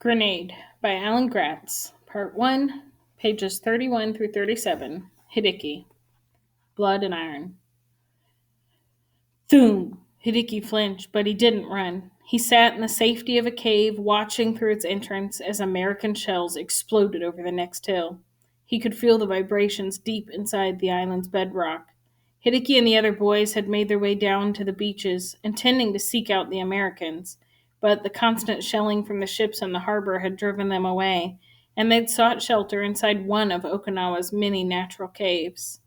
Grenade by Alan Gratz. Part 1, pages 31 through 37. Hideki. Blood and Iron. Thoom! Hideki flinched, but he didn't run. He sat in the safety of a cave, watching through its entrance as American shells exploded over the next hill. He could feel the vibrations deep inside the island's bedrock. Hideki and the other boys had made their way down to the beaches, intending to seek out the Americans, but the constant shelling from the ships in the harbor had driven them away, and they'd sought shelter inside one of Okinawa's many natural caves.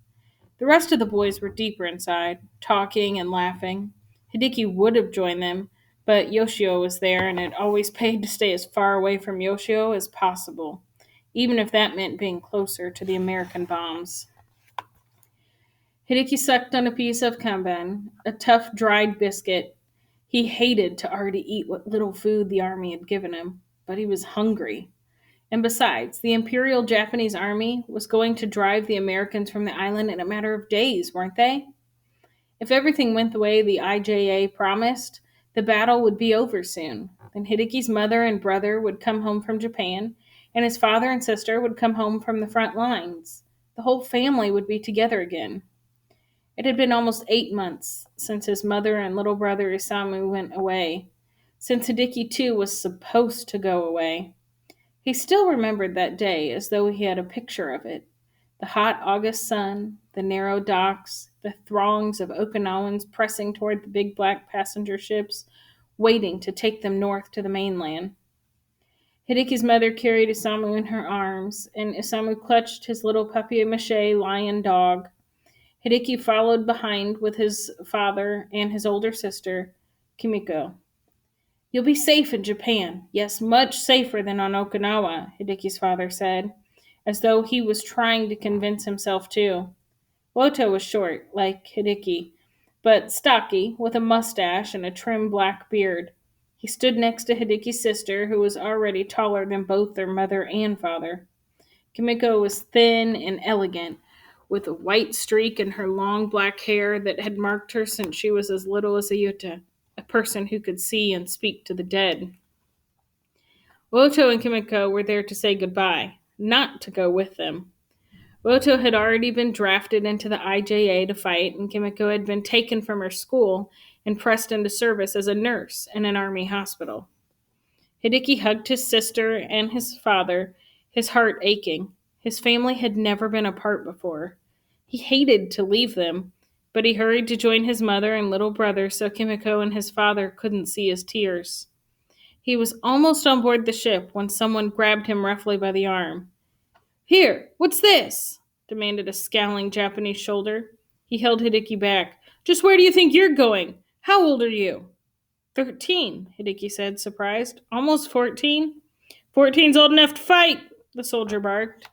The rest of the boys were deeper inside, talking and laughing. Hideki would have joined them, but Yoshio was there, and it always paid to stay as far away from Yoshio as possible, even if that meant being closer to the American bombs. Hideki sucked on a piece of kanban, a tough dried biscuit. He hated to already eat what little food the army had given him, but he was hungry. And besides, the Imperial Japanese Army was going to drive the Americans from the island in a matter of days, weren't they? If everything went the way the IJA promised, the battle would be over soon. Then Hideki's mother and brother would come home from Japan, and his father and sister would come home from the front lines. The whole family would be together again. It had been almost 8 months since his mother and little brother Isamu went away, since Hideki too was supposed to go away. He still remembered that day as though he had a picture of it. The hot August sun, the narrow docks, the throngs of Okinawans pressing toward the big black passenger ships, waiting to take them north to the mainland. Hideki's mother carried Isamu in her arms, and Isamu clutched his little papier-mâché lion dog. Hideki followed behind with his father and his older sister, Kimiko. "You'll be safe in Japan. Yes, much safer than on Okinawa," Hideki's father said, as though he was trying to convince himself too. Woto was short, like Hideki, but stocky, with a mustache and a trim black beard. He stood next to Hideki's sister, who was already taller than both their mother and father. Kimiko was thin and elegant, with a white streak in her long black hair that had marked her since she was as little as a yuta, a person who could see and speak to the dead. Woto and Kimiko were there to say goodbye, not to go with them. Woto had already been drafted into the IJA to fight, and Kimiko had been taken from her school and pressed into service as a nurse in an army hospital. Hideki hugged his sister and his father, his heart aching. His family had never been apart before. He hated to leave them, but he hurried to join his mother and little brother so Kimiko and his father couldn't see his tears. He was almost on board the ship when someone grabbed him roughly by the arm. "Here, what's this?" demanded a scowling Japanese shoulder. He held Hideki back. "Just where do you think you're going? How old are you?" 13, Hideki said, surprised. "Almost 14? 14's old enough to fight," the soldier barked.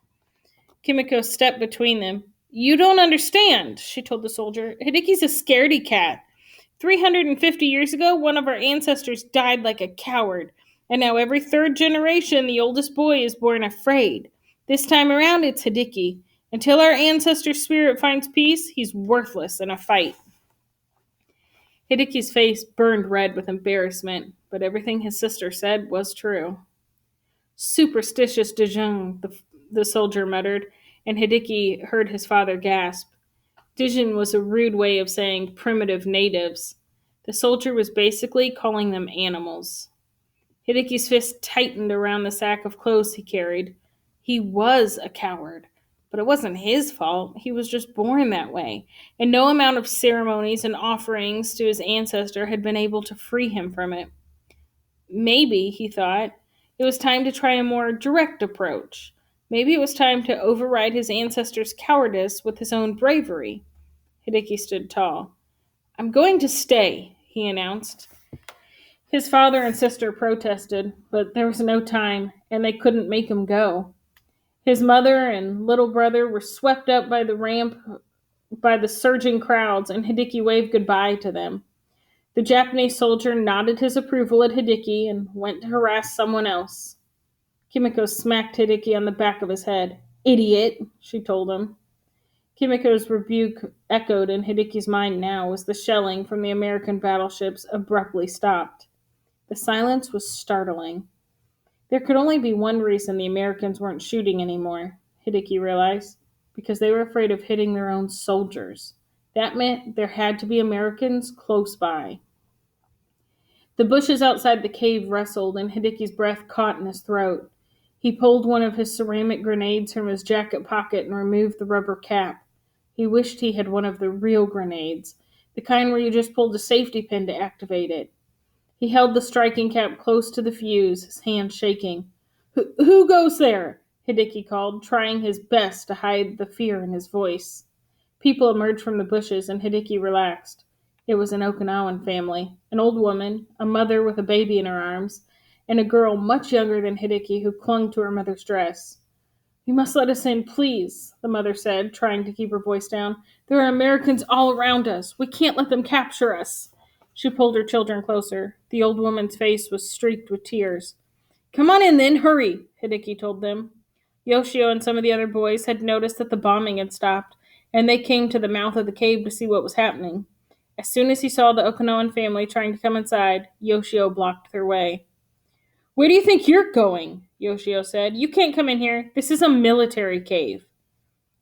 Kimiko stepped between them. "You don't understand," she told the soldier. "Hideki's a scaredy cat. 350 years ago, one of our ancestors died like a coward, and now every third generation, the oldest boy is born afraid. This time around, it's Hideki. Until our ancestor's spirit finds peace, he's worthless in a fight." Hideki's face burned red with embarrassment, but everything his sister said was true. "Superstitious Dijin," the soldier muttered, and Hideki heard his father gasp. Dijin was a rude way of saying primitive natives. The soldier was basically calling them animals. Hideki's fist tightened around the sack of clothes he carried. He was a coward, but it wasn't his fault. He was just born that way, and no amount of ceremonies and offerings to his ancestor had been able to free him from it. Maybe, he thought, it was time to try a more direct approach. Maybe it was time to override his ancestors' cowardice with his own bravery. Hideki stood tall. "I'm going to stay," he announced. His father and sister protested, but there was no time, and they couldn't make him go. His mother and little brother were swept up by the ramp by the surging crowds, and Hideki waved goodbye to them. The Japanese soldier nodded his approval at Hideki and went to harass someone else. Kimiko smacked Hideki on the back of his head. "Idiot," she told him. Kimiko's rebuke echoed in Hideki's mind now as the shelling from the American battleships abruptly stopped. The silence was startling. There could only be one reason the Americans weren't shooting anymore, Hideki realized, because they were afraid of hitting their own soldiers. That meant there had to be Americans close by. The bushes outside the cave rustled, and Hideki's breath caught in his throat. He pulled one of his ceramic grenades from his jacket pocket and removed the rubber cap. He wished he had one of the real grenades, the kind where you just pulled a safety pin to activate it. He held the striking cap close to the fuse, his hand shaking. Who goes there? Hideki called, trying his best to hide the fear in his voice. People emerged from the bushes, and Hideki relaxed. It was an Okinawan family, an old woman, a mother with a baby in her arms, and a girl much younger than Hideki who clung to her mother's dress. You must let us in, please, the mother said, trying to keep her voice down. There are Americans all around us. We can't let them capture us. She pulled her children closer. The old woman's face was streaked with tears. Come on in then, hurry, Hideki told them. Yoshio and some of the other boys had noticed that the bombing had stopped, and they came to the mouth of the cave to see what was happening. As soon as he saw the Okinawan family trying to come inside, Yoshio blocked their way. Where do you think you're going? Yoshio said. You can't come in here. This is a military cave.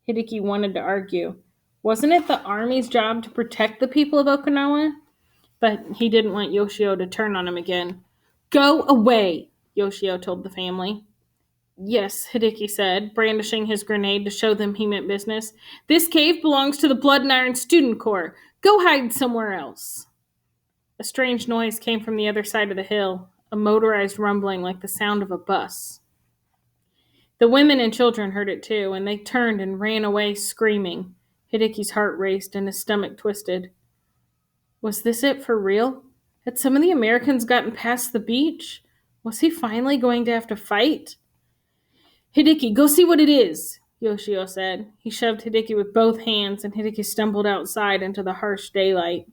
Hideki wanted to argue. Wasn't it the army's job to protect the people of Okinawa? But he didn't want Yoshio to turn on him again. Go away, Yoshio told the family. Yes, Hideki said, brandishing his grenade to show them he meant business. This cave belongs to the Blood and Iron Student Corps. Go hide somewhere else. A strange noise came from the other side of the hill, a motorized rumbling like the sound of a bus. The women and children heard it too, and they turned and ran away screaming. Hideki's heart raced and his stomach twisted. Was this it for real? Had some of the Americans gotten past the beach? Was he finally going to have to fight? Hideki, go see what it is, Yoshio said. He shoved Hideki with both hands, and Hideki stumbled outside into the harsh daylight.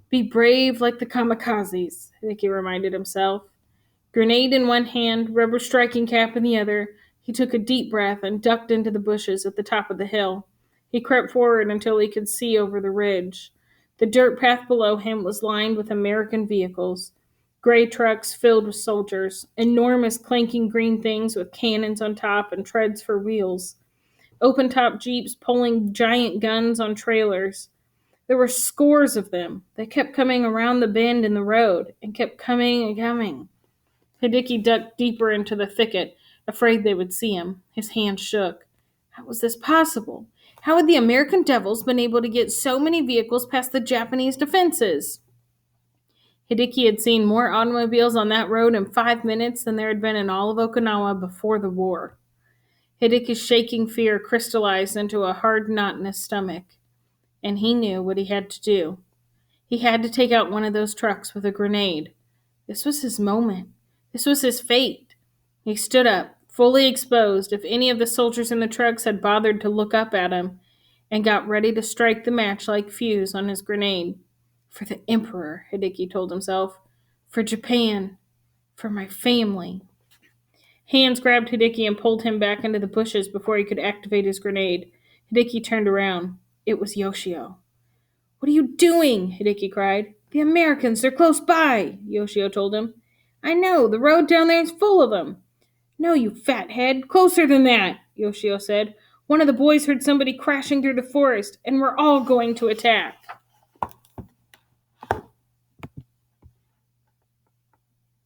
Be brave like the kamikazes, Hideki reminded himself. Grenade in one hand, rubber striking cap in the other, he took a deep breath and ducked into the bushes at the top of the hill. He crept forward until he could see over the ridge. The dirt path below him was lined with American vehicles. Gray trucks filled with soldiers, enormous clanking green things with cannons on top and treads for wheels. Open-top jeeps pulling giant guns on trailers. There were scores of them. They kept coming around the bend in the road and kept coming and coming. Hideki ducked deeper into the thicket, afraid they would see him. His hands shook. How was this possible? How had the American devils been able to get so many vehicles past the Japanese defenses? Hideki had seen more automobiles on that road in 5 minutes than there had been in all of Okinawa before the war. Hideki's shaking fear crystallized into a hard knot in his stomach, and he knew what he had to do. He had to take out one of those trucks with a grenade. This was his moment. This was his fate. He stood up, fully exposed if any of the soldiers in the trucks had bothered to look up at him, and got ready to strike the match-like fuse on his grenade. For the Emperor, Hideki told himself. For Japan. For my family. Hands grabbed Hideki and pulled him back into the bushes before he could activate his grenade. Hideki turned around. It was Yoshio. What are you doing? Hideki cried. The Americans, they're close by, Yoshio told him. I know, the road down there is full of them. No, you fathead, closer than that, Yoshio said. One of the boys heard somebody crashing through the forest, and we're all going to attack.